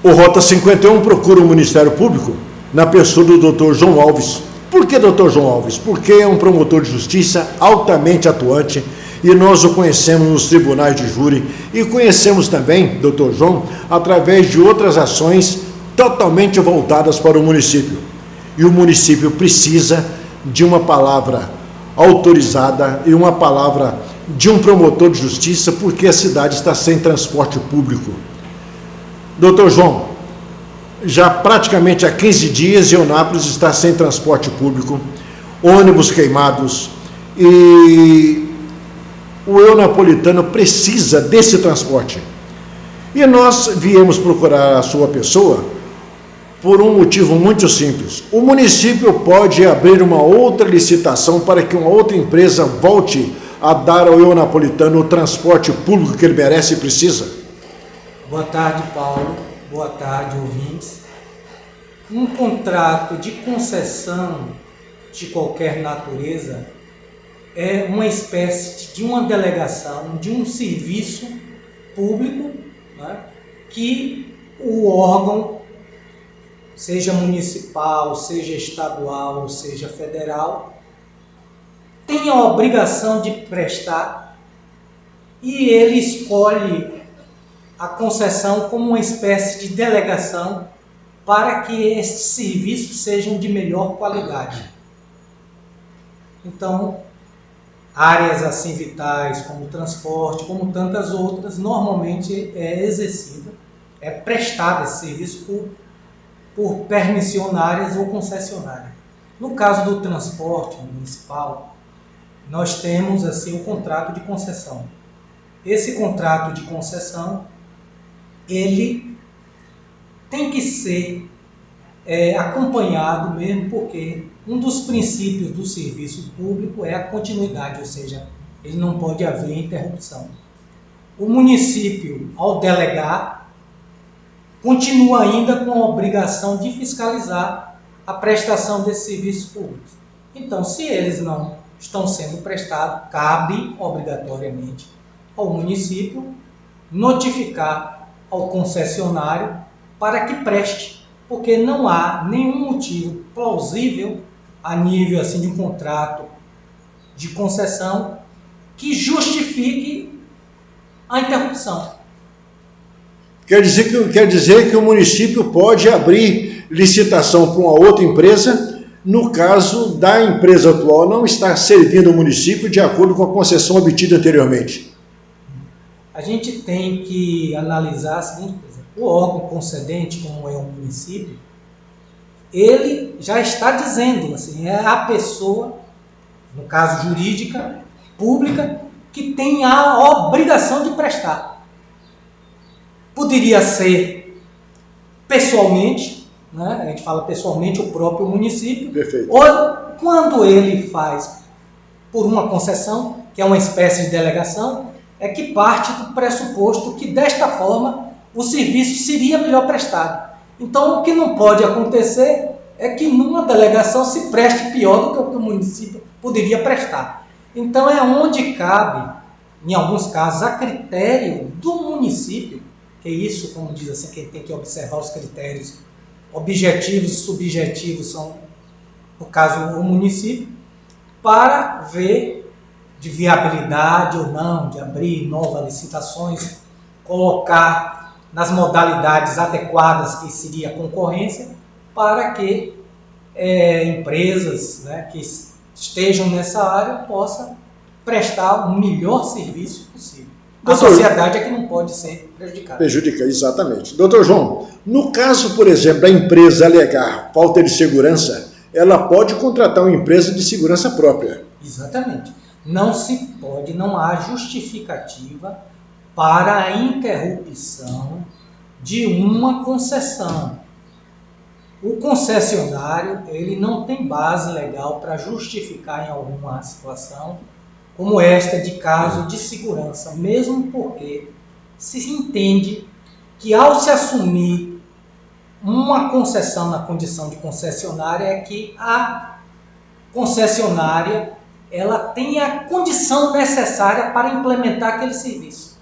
O Rota 51 procura o Ministério Público na pessoa do Dr. João Alves. Por que Dr. João Alves? Porque é um promotor de justiça altamente atuante e nós o conhecemos nos tribunais de júri e conhecemos também, Dr. João, através de outras ações totalmente voltadas para o município. E o município precisa de uma palavra autorizada e uma palavra de um promotor de justiça, porque a cidade está sem transporte público. Doutor João, já praticamente há 15 dias Eunápolis está sem transporte público, ônibus queimados, e o eunapolitano precisa desse transporte. E nós viemos procurar a sua pessoa por um motivo muito simples. O município pode abrir uma outra licitação para que uma outra empresa volte a dar ao eunapolitano o transporte público que ele merece e precisa? Boa tarde, Paulo. Boa tarde, ouvintes. Um contrato de concessão de qualquer natureza é uma espécie de uma delegação, de um serviço público, né, que o órgão, seja municipal, seja estadual, seja federal, tem a obrigação de prestar, e ele escolhe a concessão como uma espécie de delegação para que esses serviços sejam de melhor qualidade. Então, áreas assim vitais como transporte, como tantas outras, normalmente é exercida, é prestado esse serviço por permissionárias ou concessionárias. No caso do transporte municipal, nós temos assim o contrato de concessão. Esse contrato de concessão, ele tem que ser acompanhado mesmo, porque um dos princípios do serviço público é a continuidade, ou seja, ele não pode haver interrupção. O município, ao delegar, continua ainda com a obrigação de fiscalizar a prestação desses serviços públicos. Então, se eles não estão sendo prestados, cabe obrigatoriamente ao município notificar ao concessionário para que preste, porque não há nenhum motivo plausível a nível assim de um contrato de concessão que justifique a interrupção. Quer dizer que o município pode abrir licitação para uma outra empresa, no caso da empresa atual não estar servindo o município de acordo com a concessão obtida anteriormente. A gente tem que analisar a seguinte coisa: o órgão concedente, como é o município, ele já está dizendo, assim, é a pessoa, no caso jurídica, pública, que tem a obrigação de prestar. Poderia ser pessoalmente, né? A gente fala pessoalmente, o próprio município. Perfeito. Ou quando ele faz por uma concessão, que é uma espécie de delegação, é que parte do pressuposto que desta forma o serviço seria melhor prestado. Então, o que não pode acontecer é que numa delegação se preste pior do que o que o município poderia prestar. Então, é onde cabe, em alguns casos, a critério do município, que é isso, como diz assim, que tem que observar os critérios objetivos e subjetivos, são, no caso, o município, para ver de viabilidade ou não, de abrir novas licitações, colocar nas modalidades adequadas, que seria a concorrência, para que empresas, né, que estejam nessa área possam prestar o melhor serviço possível. A sociedade é que não pode ser prejudicada. Prejudica, exatamente. Doutor João, no caso, por exemplo, da empresa alegar falta de segurança, ela pode contratar uma empresa de segurança própria. Exatamente. Não se pode, não há justificativa para a interrupção de uma concessão. O concessionário, ele não tem base legal para justificar em alguma situação como esta de caso de segurança, mesmo porque se entende que ao se assumir uma concessão na condição de concessionária é que a concessionária ela tem a condição necessária para implementar aquele serviço.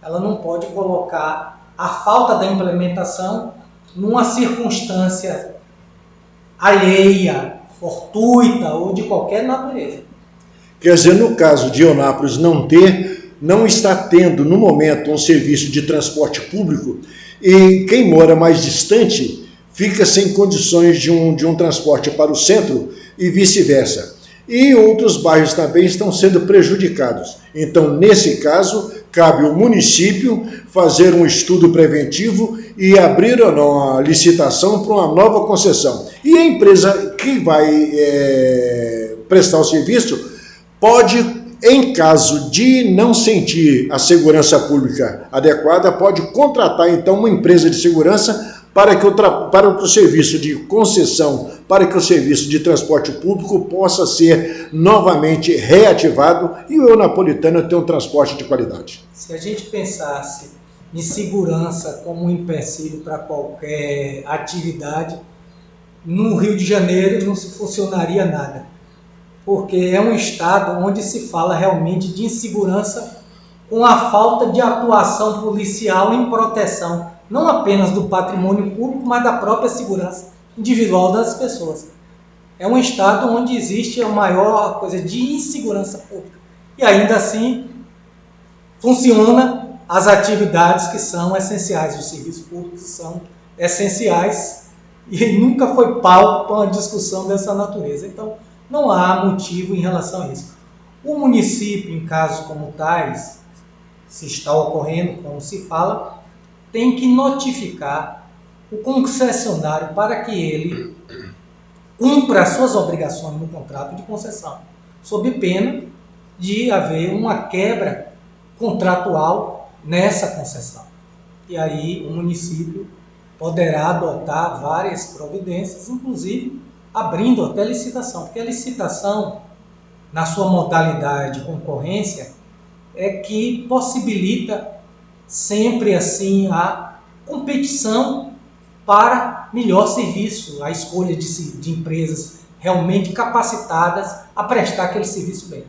Ela não pode colocar a falta da implementação numa circunstância alheia, fortuita ou de qualquer natureza. Quer dizer, no caso de Eunápolis não está tendo no momento um serviço de transporte público, e quem mora mais distante fica sem condições de um transporte para o centro e vice-versa. E outros bairros também estão sendo prejudicados. Então, nesse caso, cabe ao município fazer um estudo preventivo e abrir ou não a licitação para uma nova concessão. E a empresa que vai prestar o serviço pode, em caso de não sentir a segurança pública adequada, pode contratar então uma empresa de segurança para que o serviço de concessão, para que o serviço de transporte público possa ser novamente reativado e o Eunapolitano ter um transporte de qualidade. Se a gente pensasse em segurança como um empecilho para qualquer atividade, no Rio de Janeiro não se funcionaria nada, porque é um estado onde se fala realmente de insegurança com a falta de atuação policial em proteção, não apenas do patrimônio público, mas da própria segurança individual das pessoas. É um estado onde existe a maior coisa de insegurança pública. E ainda assim, funciona as atividades que são essenciais, os serviços públicos são essenciais e nunca foi palco para uma discussão dessa natureza. Então, não há motivo em relação a isso. O município, em casos como tais, se está ocorrendo, como se fala, tem que notificar o concessionário para que ele cumpra as suas obrigações no contrato de concessão, sob pena de haver uma quebra contratual nessa concessão. E aí o município poderá adotar várias providências, inclusive abrindo até licitação, porque a licitação, na sua modalidade de concorrência, é que possibilita sempre assim a competição para melhor serviço, a escolha de empresas realmente capacitadas a prestar aquele serviço bem.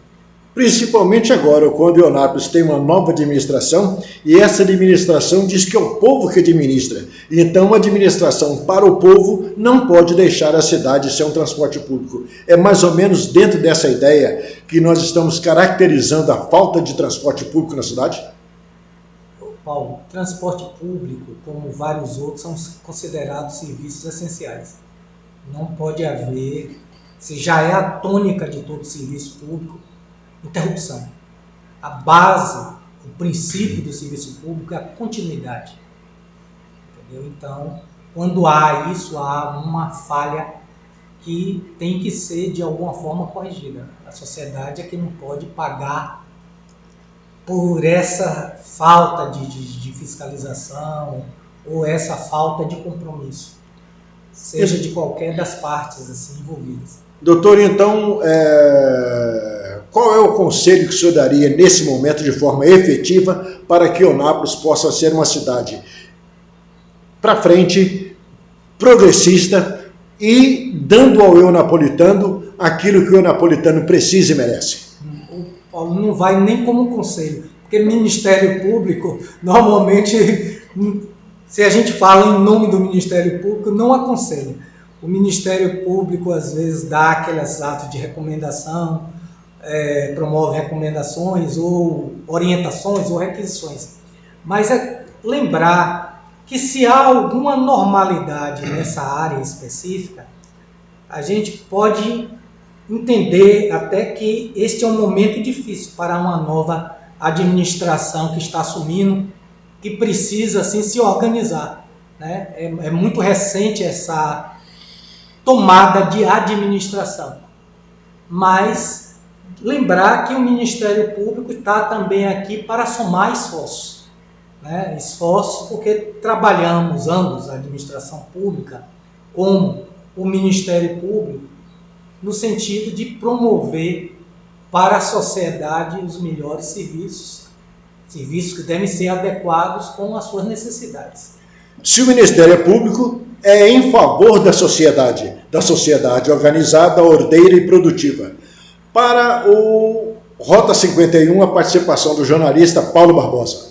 Principalmente agora, quando Eunápolis tem uma nova administração, e essa administração diz que é o povo que administra. Então, a administração para o povo não pode deixar a cidade ser um transporte público. É mais ou menos dentro dessa ideia que nós estamos caracterizando a falta de transporte público na cidade? Paulo, transporte público, como vários outros, são considerados serviços essenciais. Não pode haver, se já é a tônica de todo serviço público, interrupção. A base, o princípio do serviço público é a continuidade. Entendeu? Então, quando há isso, há uma falha que tem que ser de alguma forma corrigida. A sociedade é que não pode pagar por essa falta de fiscalização ou essa falta de compromisso, seja de qualquer das partes assim, envolvidas. Doutor, então, qual é o conselho que o senhor daria nesse momento de forma efetiva para que Eunápolis possa ser uma cidade para frente, progressista e dando ao eunapolitano aquilo que o eunapolitano precisa e merece? O Paulo não vai nem como conselho, porque Ministério Público, normalmente, se a gente fala em nome do Ministério Público, não aconselha. O Ministério Público, às vezes, dá aqueles atos de recomendação, promove recomendações ou orientações ou requisições. Mas é lembrar que se há alguma normalidade nessa área específica, a gente pode entender até que este é um momento difícil para uma nova administração que está assumindo, que precisa assim, se organizar. Né? É muito recente essa tomada de administração. Mas lembrar que o Ministério Público está também aqui para somar esforços. Né? Esforços porque trabalhamos ambos, a administração pública como o Ministério Público, no sentido de promover para a sociedade os melhores serviços que devem ser adequados com as suas necessidades. Se o Ministério Público é em favor da sociedade organizada, ordeira e produtiva. Para o Rota 51, a participação do jornalista Paulo Barbosa.